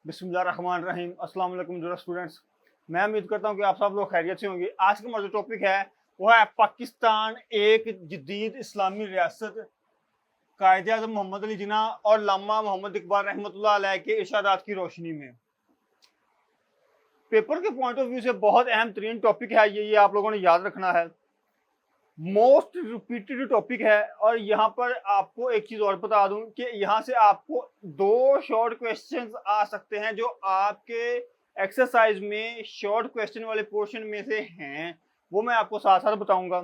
बिस्मिल्लाहिर्रहमानिर्रहीम। अस्सलाम वालेकुम डियर स्टूडेंट्स, मैं उम्मीद करता हूँ कि आप सब लोग खैरियत से होंगे। आज का हमारा जो टॉपिक है वो है पाकिस्तान एक जदीद इस्लामी रियासत, कायदे आज़म मोहम्मद अली जिन्ना और लामा मोहम्मद इकबाल रहमतुल्लाह अलैह के इरशादात की रोशनी में। पेपर के पॉइंट ऑफ व्यू से बहुत अहम तरीन टॉपिक है ये आप लोगों ने याद रखना है। मोस्ट रिपीटेड टॉपिक है और यहाँ पर आपको एक चीज और बता दूं कि यहाँ से आपको दो शॉर्ट क्वेश्चंस आ सकते हैं जो आपके एक्सरसाइज में शॉर्ट क्वेश्चन वाले पोर्शन में से हैं, वो मैं आपको साथ साथ बताऊंगा।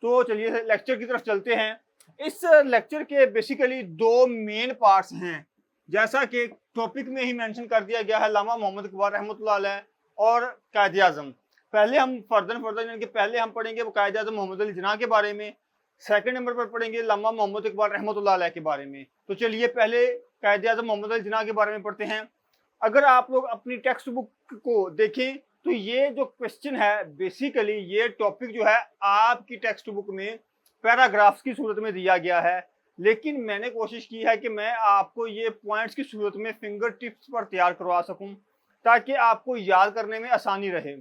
तो चलिए लेक्चर की तरफ चलते हैं। इस लेक्चर के बेसिकली दो मेन पार्ट्स हैं, जैसा कि टॉपिक में ही मेंशन कर दिया गया है, लामा मोहम्मद इकबाल रहमतुल्लाह अलैह और कायदे आज़म। पहले हम फर्दर यानी कि पहले हम पढ़ेंगे कायदे आज़म मोहम्मद अली जिन्ना के बारे में, सेकंड नंबर पर पढ़ेंगे लामा मोहम्मद इकबाल रहमतुल्लाह अलैह के बारे में। तो चलिए पहले कायदे आज़म मोहम्मद अली जिन्ना के बारे में पढ़ते हैं। अगर आप लोग अपनी टेक्स्ट बुक को देखें तो ये जो क्वेश्चन है बेसिकली ये टॉपिक जो है आपकी टेक्स्ट बुक में पैराग्राफ्स की सूरत में दिया गया है, लेकिन मैंने कोशिश की है कि मैं आपको ये पॉइंट्स की सूरत में फिंगर टिप्स पर तैयार करवा सकूं ताकि आपको याद करने में आसानी रहे।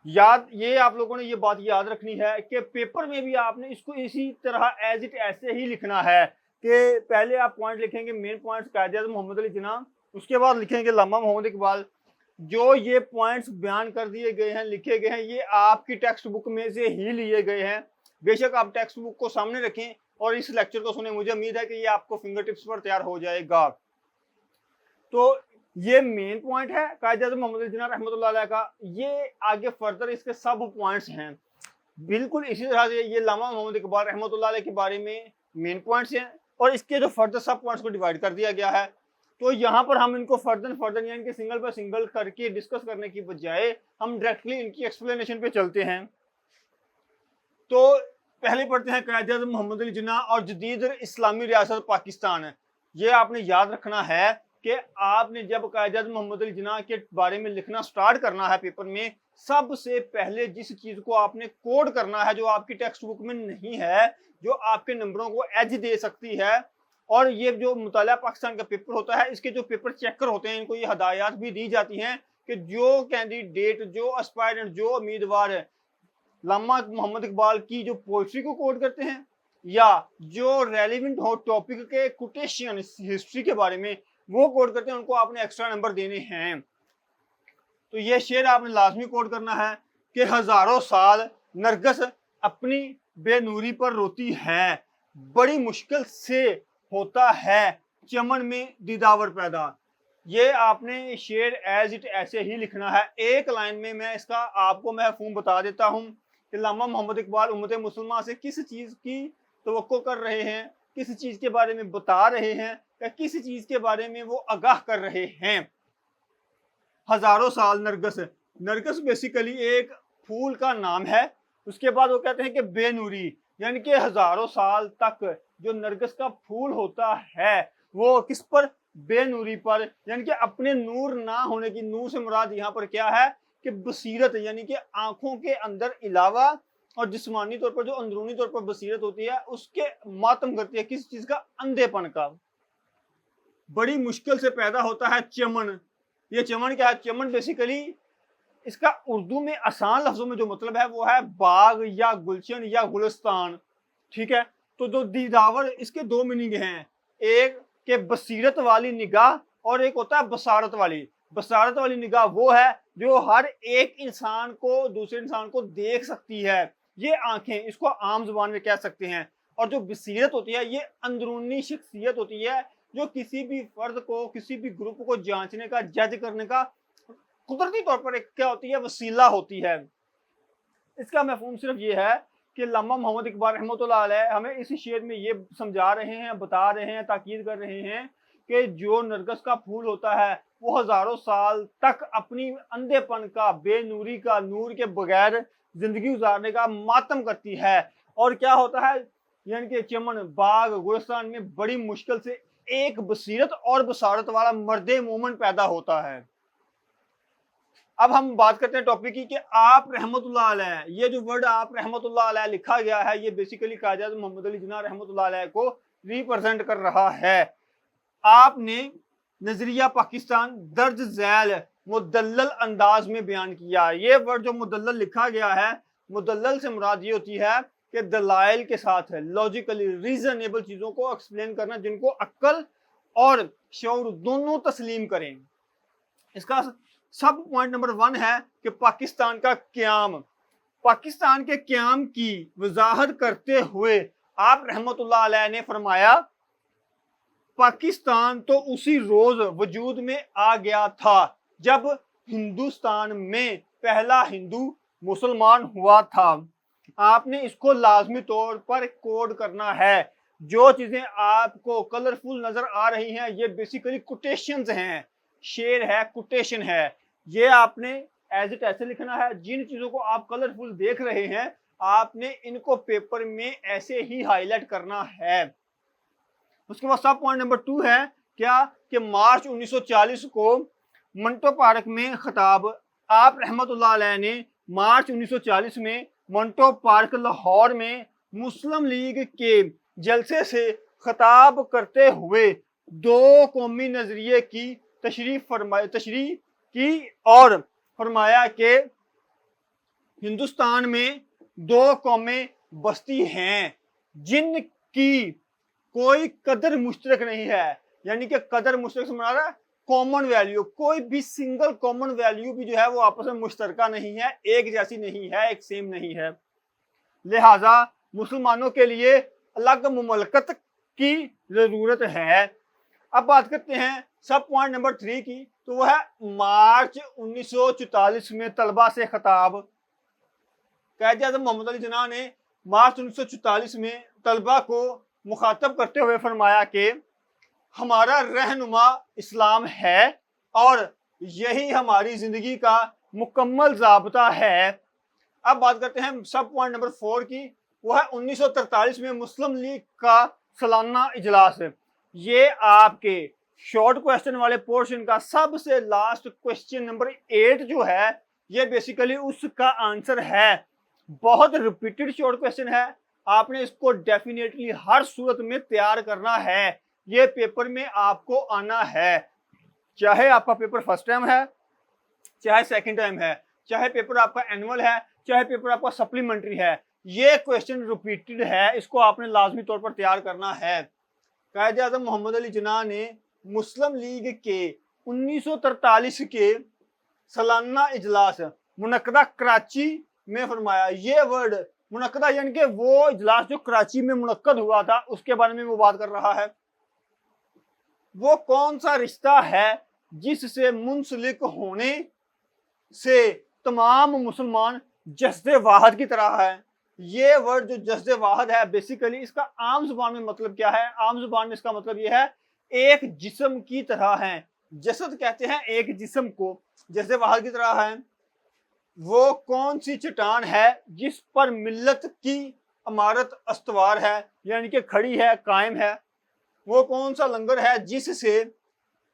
ये आप लोगों ने ये बात याद रखनी है कि पेपर में भी आपने इसको इसी तरह एज इट ऐसे ही लिखना है कि पहले आप पॉइंट लिखेंगे मेन पॉइंट्स कायदे आज़म मोहम्मद अली जिन्ना, उसके बाद लिखेंगे लामा मोहम्मद इकबाल। जो ये पॉइंट्स बयान कर दिए गए हैं, लिखे गए हैं, ये आपकी टेक्स्ट बुक में से ही लिए गए हैं। बेशक आप टेक्स्ट बुक को सामने रखें और इस लेक्चर को सुने, मुझे उम्मीद है कि ये आपको फिंगर टिप्स पर तैयार हो जाएगा। तो ये मेन पॉइंट है कायदे आज़म मोहम्मद अली जिन्ना रहमतुल्लाह अलैह का। ये आगे फर्दर इसके सब पॉइंट्स हैं। बिल्कुल इसी तरह से ये लामा मोहम्मद इकबाल रहमतुल्लाह अलैह के बारे में मेन पॉइंट्स हैं और इसके जो फर्दर सब पॉइंट्स को डिवाइड कर दिया गया है। तो यहाँ पर हम इनको फर्दर यानी कि सिंगल बाय सिंगल करके डिस्कस करने की बजाय हम डायरेक्टली इनकी एक्सप्लेनेशन पे चलते हैं। तो पहले पढ़ते हैं कायदे आज़म मोहम्मद अली जिन्ना और जदीद इस्लामी रियासत पाकिस्तान। ये आपने याद रखना है कि आपने जब कायदे आज़म मोहम्मद अली जिन्ना के बारे में लिखना स्टार्ट करना है पेपर में, सबसे पहले जिस चीज को आपने कोड करना है जो आपकी टेक्स्ट बुक में नहीं है, जो आपके नंबरों को एज दे सकती है, और ये जो मुताला पाकिस्तान का पेपर होता है इसके जो पेपर चेकर होते हैं इनको ये हदायत भी दी जाती हैं कि जो कैंडिडेट, जो एस्पायरेंट, जो उम्मीदवार है लामा मोहम्मद इकबाल की जो पोइट्री को कोड करते हैं या जो रेलिवेंट हो टॉपिक के कोटेशन हिस्ट्री के बारे में वो कोड करते हैं, उनको आपने एक्स्ट्रा नंबर देने हैं। तो ये शेर आपने लाजमी कोड करना है कि हजारों साल नरगस अपनी बेनूरी पर रोती है, बड़ी मुश्किल से होता है चमन में दीदावर पैदा। ये आपने शेर एज इट ऐसे ही लिखना है। एक लाइन में मैं इसका आपको महफूम बता देता हूँ कि लामा मोहम्मद इकबाल उम्मत मुसलमान से किस चीज की तवक्को कर रहे हैं, किस चीज के बारे में बता रहे हैं या किस चीज के बारे में वो आगाह कर रहे हैं। हजारों साल नरगस बेसिकली एक फूल का नाम है। उसके बाद वो कहते हैं कि बेनूरी यानी कि हजारों साल तक जो नरगस का फूल होता है वो किस पर, बेनूरी पर, यानी कि अपने नूर ना होने की, नूर से मुराद यहाँ पर क्या है कि बसीरत, यानी कि आंखों के अंदर इलावा और जिस्मानी तौर पर जो अंदरूनी तौर पर बसीरत होती है उसके मातम करती है, किस चीज का, अंधेपन का। बड़ी मुश्किल से पैदा होता है चमन। ये चमन क्या है? चमन बेसिकली इसका उर्दू में आसान लफ्जों में जो मतलब है वो है बाग या गुलशन या गुलिस्तान। ठीक है, तो जो दीदावर, इसके दो मीनिंग हैं, एक के बसीरत वाली निगाह और एक होता है बसारत वाली। बसारत वाली निगाह वो है जो हर एक इंसान को, दूसरे इंसान को देख सकती है, ये आंखें, इसको आम जुबान में कह सकते हैं। और जो बसीरत होती है ये अंदरूनी शख्सियत होती है जो किसी भी फर्द को, किसी भी ग्रुप को जांचने का, जज करने का कुदरती तौर पर एक क्या होती है, वसीला होती है। इसका मफहूम सिर्फ ये है कि लामा मोहम्मद इकबाल रहमतुल्लाह अलैह हमें इस शेर में ये समझा रहे हैं, बता रहे हैं, ताकीद कर रहे हैं कि जो नरगस का फूल होता है वो हजारों साल तक अपनी अंधेपन का, बेनूरी का, नूर के बगैर जिंदगी गुजारने का मातम करती है। और क्या होता है, यानी कि चमन, बाग, गुलिस्तान में बड़ी मुश्किल से एक बसीरत और बसारत वाला मर्दे मोमन पैदा होता है। अब हम बात करते हैं टॉपिक की कि आप रहमतुल्लाह अलैह, ये जो वर्ड आप रहमतुल्लाह अलैह लिखा गया है ये बेसिकली कायदे आज़म मोहम्मद अली जिन्ना रहमतुल्लाह अलैह को रिप्रेजेंट कर रहा है। आपने نظریہ پاکستان درج ذیل مدلل انداز میں بیان کیا. یہ ورڈ جو مدلل لکھا گیا ہے، مدلل سے مراد یہ ہوتی ہے کہ دلائل کے ساتھ ہے، لاجیکلی ریزنیبل چیزوں کو ایکسپلین کرنا جن کو عقل اور شعور دونوں تسلیم کریں. اس کا سب پوائنٹ نمبر 1 ہے کہ پاکستان کا قیام. پاکستان کے قیام کی وضاحت کرتے ہوئے آپ رحمت اللہ علیہ نے فرمایا پاکستان تو اسی روز وجود میں آ گیا تھا جب ہندوستان میں پہلا ہندو مسلمان ہوا تھا. آپ نے اس کو لازمی طور پر کوڈ کرنا ہے. جو چیزیں آپ کو کلرفل نظر آ رہی ہیں یہ بیسیکلی کوٹیشنز ہیں، شعر ہے، کوٹیشن ہے. یہ آپ نے ایز اٹ ایسے لکھنا ہے. جن چیزوں کو آپ کلرفل دیکھ رہے ہیں آپ نے ان کو پیپر میں ایسے ہی ہائی لائٹ کرنا ہے. اس کے بعد سب پوائنٹ نمبر 2 ہے کیا کہ مارچ 1940 کو منٹو پارک میں خطاب. آپ رحمت اللہ علیہ نے مارچ 1940 میں منٹو پارک لاہور میں مسلم لیگ کے جلسے سے خطاب کرتے ہوئے 2 قومی نظریے کی تشریح کی اور فرمایا کہ ہندوستان میں 2 قومیں بستی ہیں جن کی کوئی قدر مشترک نہیں ہے. یعنی کہ قدر مشترک سے مراد ہے کامن ویلیو. کوئی بھی سنگل کامن ویلیو بھی جو ہے وہ آپس میں مشترکہ نہیں ہے، ایک جیسی نہیں ہے، ایک سیم نہیں ہے. لہٰذا مسلمانوں کے لیے الگ مملکت کی ضرورت ہے. اب بات کرتے ہیں سب پوائنٹ نمبر 3 کی، تو وہ ہے مارچ 1944 میں طلبہ سے خطاب. قائد اعظم محمد علی جناح نے مارچ 1944 میں طلبہ کو مخاطب کرتے ہوئے فرمایا کہ ہمارا رہنما اسلام ہے اور یہی ہماری زندگی کا مکمل ضابطہ ہے. اب بات کرتے ہیں سب پوائنٹ نمبر 4 کی، وہ ہے 1943 میں مسلم لیگ کا سالانہ اجلاس. یہ آپ کے شارٹ کویسچن والے پورشن کا سب سے لاسٹ کویسچن نمبر 8 جو ہے یہ بیسیکلی اس کا آنسر ہے. بہت ریپیٹڈ شارٹ کویسچن ہے، آپ نے اس کو ڈیفینیٹلی ہر صورت میں تیار کرنا ہے. یہ پیپر میں آپ کو آنا ہے، چاہے آپ کا پیپر فرسٹ ٹائم ہے، چاہے سیکنڈ ٹائم ہے، چاہے پیپر آپ کا اینول ہے، چاہے پیپر آپ کا سپلیمنٹری ہے. یہ کویسچن ریپیٹڈ ہے، اس کو آپ نے لازمی طور پر تیار کرنا ہے. قائد اعظم محمد علی جناح نے مسلم لیگ کے 1943 کے سالانہ اجلاس منعقدہ کراچی میں فرمایا. یہ ورڈ منعقدہ یعنی کہ وہ اجلاس جو کراچی میں منعقد ہوا تھا اس کے بارے میں وہ بات کر رہا ہے. وہ کون سا رشتہ ہے جس سے منسلک ہونے سے تمام مسلمان جسد واحد کی طرح ہے. یہ ورڈ جو جسد واحد ہے بیسیکلی اس کا عام زبان میں مطلب کیا ہے؟ عام زبان میں اس کا مطلب یہ ہے ایک جسم کی طرح ہے. جسد کہتے ہیں ایک جسم کو، جسد واحد کی طرح ہے. وہ کون سی چٹان ہے جس پر ملت کی عمارت استوار ہے، یعنی کہ کھڑی ہے، قائم ہے. وہ کون سا لنگر ہے جس سے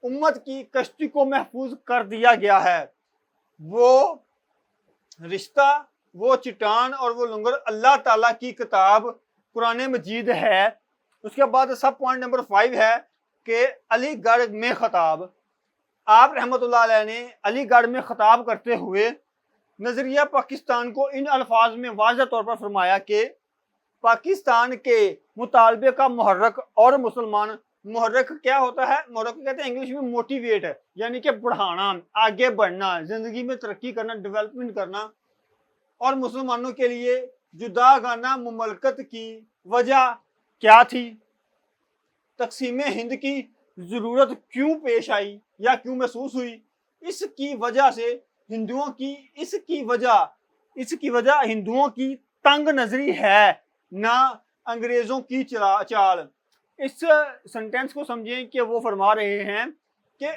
امت کی کشتی کو محفوظ کر دیا گیا ہے. وہ رشتہ، وہ چٹان اور وہ لنگر اللہ تعالیٰ کی کتاب قرآن مجید ہے. اس کے بعد سب پوائنٹ نمبر 5 ہے کہ علی گڑھ میں خطاب. آپ رحمت اللہ علیہ نے علی گڑھ میں خطاب کرتے ہوئے نظریہ پاکستان کو ان الفاظ میں واضح طور پر فرمایا کہ پاکستان کے مطالبے کا محرک اور مسلمان. محرک کیا ہوتا ہے؟ محرک کہتے ہیں انگلش میں موٹیویٹ، یعنی کہ بڑھانا، آگے بڑھنا، زندگی میں ترقی کرنا، ڈیولپمنٹ کرنا. اور مسلمانوں کے لیے جداگانہ مملکت کی وجہ کیا تھی؟ تقسیم ہند کی ضرورت کیوں پیش آئی یا کیوں محسوس ہوئی؟ اس کی وجہ سے ہندوؤں کی اس کی وجہ ہندوؤں کی تنگ نظری ہے، نہ انگریزوں کی چال. اس سنٹینس کو سمجھیں کہ وہ فرما رہے ہیں کہ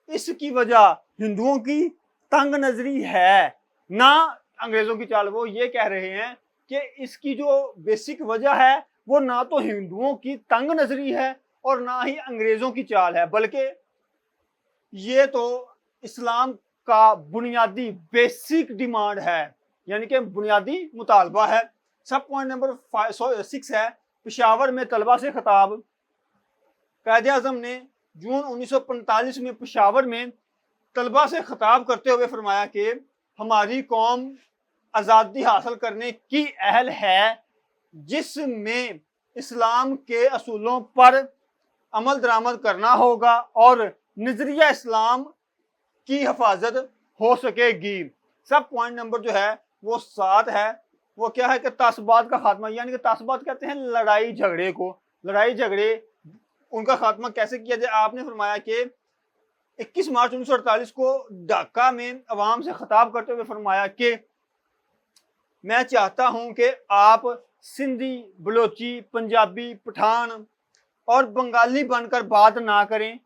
اس کی وجہ ہندوؤں کی تنگ نظری ہے نہ انگریزوں کی چال. وہ یہ کہہ رہے ہیں کہ اس کی جو بیسک وجہ ہے وہ نہ تو ہندوؤں کی تنگ نظری ہے اور نہ ہی انگریزوں کی چال ہے، بلکہ یہ تو اسلام کا بنیادی بیسک ڈیمانڈ ہے، یعنی کہ بنیادی مطالبہ ہے. سب پوائنٹ نمبر 6 ہے پشاور میں طلبہ سے خطاب. قائد اعظم نے जून 1945 में पेशावर में तलबा से खिताब करते हुए फरमाया कि हमारी कौम आज़ादी हासिल करने की अहल है, जिसमें इस्लाम के असूलों पर अमल दरामद करना होगा और नजरिया इस्लाम की हिफाजत हो सकेगी। सब पॉइंट नंबर जो है वो 7 है। वो क्या है कि तासबात का खात्मा, यानी कि तासबात कहते हैं लड़ाई झगड़े को, लड़ाई झगड़े उनका खात्मा कैसे किया जाए। आपने फरमाया कि 21 मार्च 1948 को ढाका में अवाम से खिताब करते हुए फरमाया कि मैं चाहता हूं कि आप सिंधी, बलोची, पंजाबी, पठान और बंगाली बनकर बात ना करें।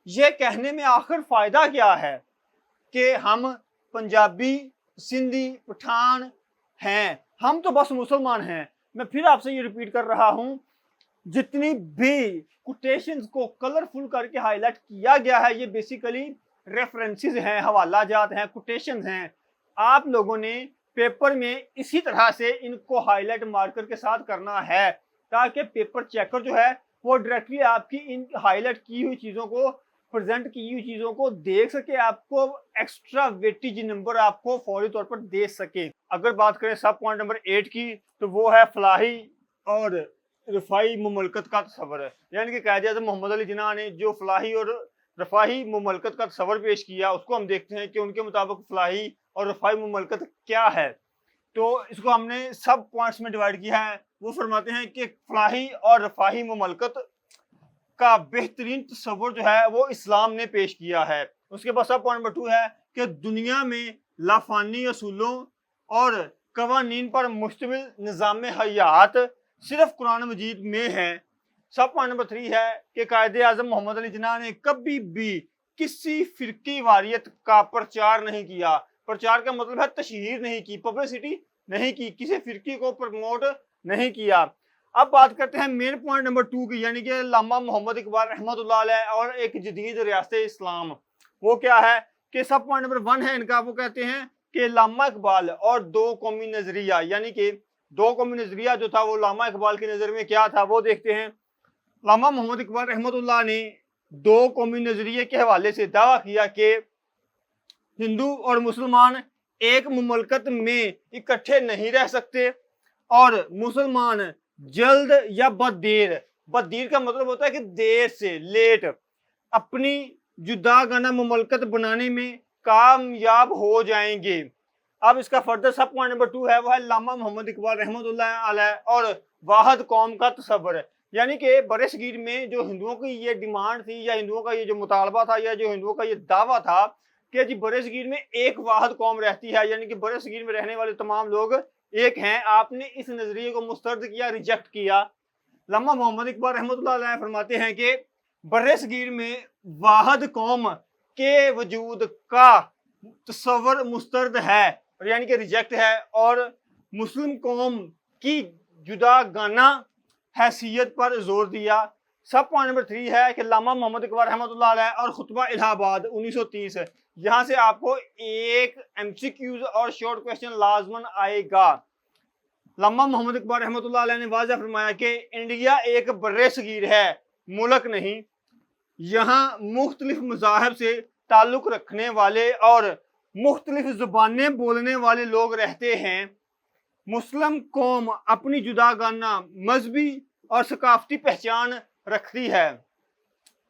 यह कहने में आखिर फायदा क्या है कि हम पंजाबी, सिंधी, पठान हैं, हम तो बस मुसलमान हैं। मैं फिर आपसे ये रिपीट कर रहा हूं, जितनी भी कोटेशंस को कलरफुल करके हाईलाइट किया गया है ये बेसिकली रेफरेंसेस हैं, हवाला जात हैं, कोटेशंस हैं। आप लोगों ने पेपर में इसी तरह से इनको हाईलाइट मार्कर के साथ करना है ताकि पेपर चेकर जो है वो डायरेक्टली आपकी इन हाईलाइट की हुई चीज़ों को, प्रेजेंट की हुई चीज़ों को देख सके, आपको एक्स्ट्रा वेटेज नंबर आपको फौरी तौर पर दे सके। अगर बात करें सब पॉइंट नंबर 8 की तो वो है फलाही और रफाई मुमलकत का तस्वर है, यानी कि कायद-ए-आज़म मोहम्मद अली जिन्ना ने जो फलाही और रफाही मुमलकत का तस्वर पेश किया उसको हम देखते हैं कि उनके मुताबिक फलाही और रफाई मुमलकत क्या है। तो इसको हमने सब पॉइंट्स में डिवाइड किया है। वो फरमाते हैं कि फलाही और रफाही मुमलकत का बेहतरीन तस्वर जो है वो इस्लाम ने पेश किया है। उसके बाद सब पॉइंट नंबर 2 है कि दुनिया में लाफानी असूलों और कवानीन पर मुश्तमिल निज़ाम हयात सिर्फ कुरान मजीद में है। सब पॉइंट नंबर 3 है कि कायद-ए-आज़म मोहम्मद अली जिन्ना ने कभी भी किसी फिरकी वारियत का प्रचार नहीं किया। प्रचार का मतलब है तशहीर नहीं की, पब्लिसिटी नहीं की, किसी फिरकी को प्रमोट नहीं किया। अब बात करते हैं मेन पॉइंट नंबर 2 की, यानी कि अल्लामा मोहम्मद इकबाल रहमतुल्लाह अलैह और एक जदीद रियासत इस्लाम। वो क्या है कि सब पॉइंट नंबर 1 है इनका, वो कहते हैं कि अल्लामा इकबाल और दो कौमी नजरिया, यानी कि दो कौमी नजरिया जो था वो अल्लामा इकबाल की नज़र में क्या था वो देखते हैं। अल्लामा मोहम्मद इकबाल रहमतुल्लाह ने दो कौमी नजरिए के हवाले से दावा किया कि हिंदू और मुसलमान एक मुमलकत में इकट्ठे नहीं रह सकते और मुसलमान जल्द या बदेर, बदेर का मतलब होता है कि देर से, लेट, अपनी जुदागाना मुमलकत बनाने में कामयाब हो जाएंगे। अब इसका फर्दर सब पॉइंट नंबर 2 है वो है अल्लामा मोहम्मद इकबाल रहमतुल्लाह अलैह और वाहिद कौम का तस्वर, यानी कि बरसगीर में जो हिंदुओं की ये डिमांड थी या हिंदुओं का ये जो मुतालबा था या जो हिंदुओं का ये दावा था कि जी बरसगीर में एक वाहिद कौम रहती है, यानी कि बरसगीर में रहने वाले तमाम लोग एक हैं। आपने इस नजरिए को मुस्तरद किया, रिजेक्ट किया। अल्लामा मोहम्मद इकबाल रहमतुल्लाह अलैह फरमाते हैं कि बरसगीर में वाहिद कौम के वजूद का तस्वर मुस्तरद है, यानी कि रिजेक्ट है, और मुस्लिम कौम की जुदागाना हैसियत पर जोर दिया। सब पॉइंट नंबर 3 है कि अल्लामा मोहम्मद इकबाल रहमतुल्लाह अलैह और खुतबा इलाहाबाद 1930। यहाँ से आपको एक एमसीक्यूज और शॉर्ट क्वेश्चन लाजमन आएगा। अल्लामा मोहम्मद इकबाल रहमतुल्लाह अलैह ने वाज़ह फरमाया कि इंडिया एक बर्रे सगीर है, मुल्क नहीं। यहाँ मुख्तलिफ मज़ाहब से ताल्लुक़ रखने वाले और मुख्तलिफ ज़ुबानें बोलने वाले लोग रहते हैं। मुस्लिम कौम अपनी जुदागाना मजहबी और सकाफती पहचान रखती है।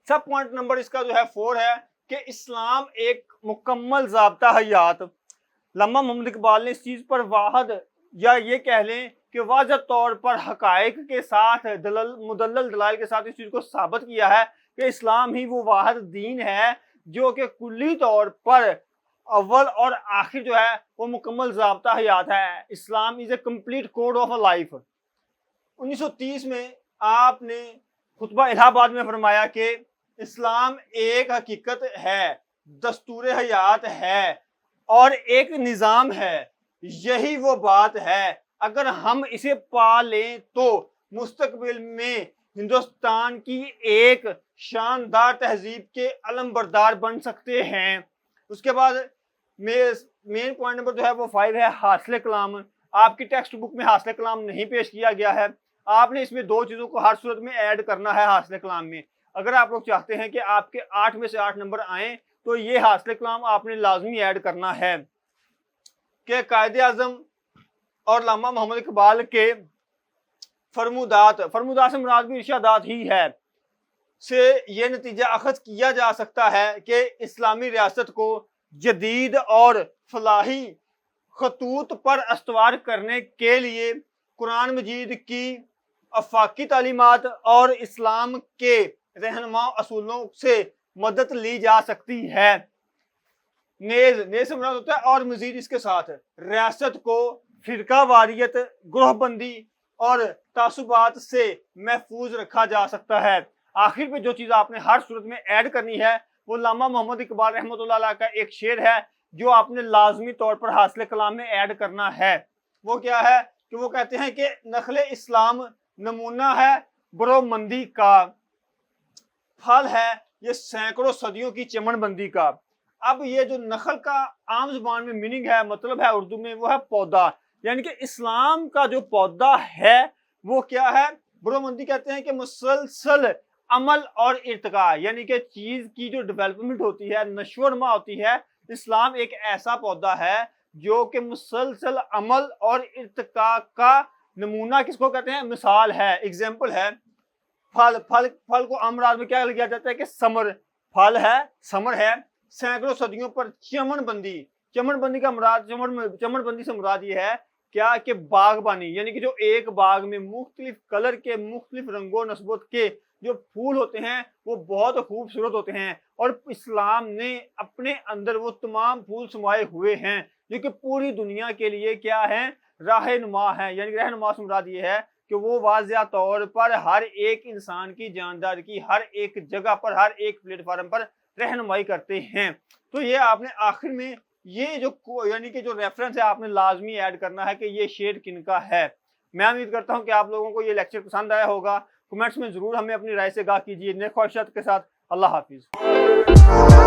सब पॉइंट नंबर इसका जो है 4 है कि इस्लाम एक मुकम्मल ज़ाब्ता हयात। अल्लामा मोहम्मद इकबाल ने इस चीज़ पर वाहिद या ये कह लें कि वाज़ह तौर पर हक़ाइक़ के साथ मुदल्लल दलाइल के साथ इस चीज़ को साबित किया है कि इस्लाम ही वो वाहिद दीन है जो कि कुल्ली तौर पर अव्वल और आखिर जो है वो मुकम्मल ज़ाब्ता हयात है। Islam is a complete code of a life. 1930 में आपने खुतबा इलाहाबाद में फरमाया कि इस्लाम एक हकीकत है, दस्तूर हयात है और एक निज़ाम है। यही वो बात है, अगर हम इसे पा लें तो मुस्तकबिल में हिंदुस्तान की एक शानदार तहजीब के अलमबरदार बन सकते हैं। उसके बाद मेन पॉइंट नंबर जो है वो 5 है हासिल कलाम। आपकी टेक्स्ट बुक में हासिल कलाम नहीं पेश किया गया है, आपने इसमें दो चीज़ों को हर सूरत में ऐड करना है हासिल कलाम में। اگر آپ لوگ چاہتے ہیں کہ آپ کے 8 میں سے 8 نمبر آئیں تو یہ حاصل کلام آپ نے لازمی ایڈ کرنا ہے کہ قائد اعظم اور علامہ محمد اقبال کے فرمودات سے مراد بھی ارشادات ہی ہے سے یہ نتیجہ اخذ کیا جا سکتا ہے کہ اسلامی ریاست کو جدید اور فلاحی خطوط پر استوار کرنے کے لیے قرآن مجید کی آفاقی تعلیمات اور اسلام کے رہنما اصولوں سے مدد لی جا سکتی ہے۔ نیز سے مراد ہوتا ہے اور مزید اس کے ساتھ ریاست کو فرقہ واریت، گروہ بندی اور تعصبات سے محفوظ رکھا جا سکتا ہے۔ آخر پہ جو چیز آپ نے ہر صورت میں ایڈ کرنی ہے وہ علامہ محمد اقبال رحمۃ اللہ علیہ کا ایک شعر ہے جو آپ نے لازمی طور پر حاصل کلام میں ایڈ کرنا ہے۔ وہ کیا ہے کہ وہ کہتے ہیں کہ نخل اسلام نمونہ ہے برو مندی کا، پھل ہے یہ سینکڑوں صدیوں کی چمن بندی کا۔ اب یہ جو نخل کا عام زبان میں میننگ ہے، مطلب ہے اردو میں، وہ ہے پودا، یعنی کہ اسلام کا جو پودا ہے وہ کیا ہے؟ برو مندی کہتے ہیں کہ مسلسل عمل اور ارتقاء، یعنی کہ چیز کی جو ڈیولپمنٹ ہوتی ہے، نشو و نما ہوتی ہے۔ اسلام ایک ایسا پودا ہے جو کہ مسلسل عمل اور ارتقاء کا نمونہ کس کو کہتے ہیں؟ مثال ہے، ایگزامپل ہے۔ پھل کو عام راز میں کیا لیا جاتا ہے کہ ثمر، پھل ہے، ثمر ہے، سینکڑوں صدیوں پر چمن بندی کا مراد، چمن بندی سے مراد یہ ہے کیا کہ باغبانی، یعنی کہ جو ایک باغ میں مختلف کلر کے، مختلف رنگ و نسبت کے جو پھول ہوتے ہیں وہ بہت خوبصورت ہوتے ہیں، اور اسلام نے اپنے اندر وہ تمام پھول سمائے ہوئے ہیں جو کہ پوری دنیا کے لیے کیا ہیں؟ رہنما ہے۔ یعنی کہ رہنما سے مراد یہ ہے کہ وہ واضح طور پر ہر ایک انسان کی جاندار کی ہر ایک جگہ پر، ہر ایک پلیٹ فارم پر رہنمائی کرتے ہیں۔ تو یہ آپ نے آخر میں یہ جو یعنی کہ جو ریفرنس ہے آپ نے لازمی ایڈ کرنا ہے کہ یہ شعر کن کا ہے۔ میں امید کرتا ہوں کہ آپ لوگوں کو یہ لیکچر پسند آیا ہوگا۔ کمنٹس میں ضرور ہمیں اپنی رائے سے آگاہ کیجیے۔ نیک خواہشات کے ساتھ اللہ حافظ۔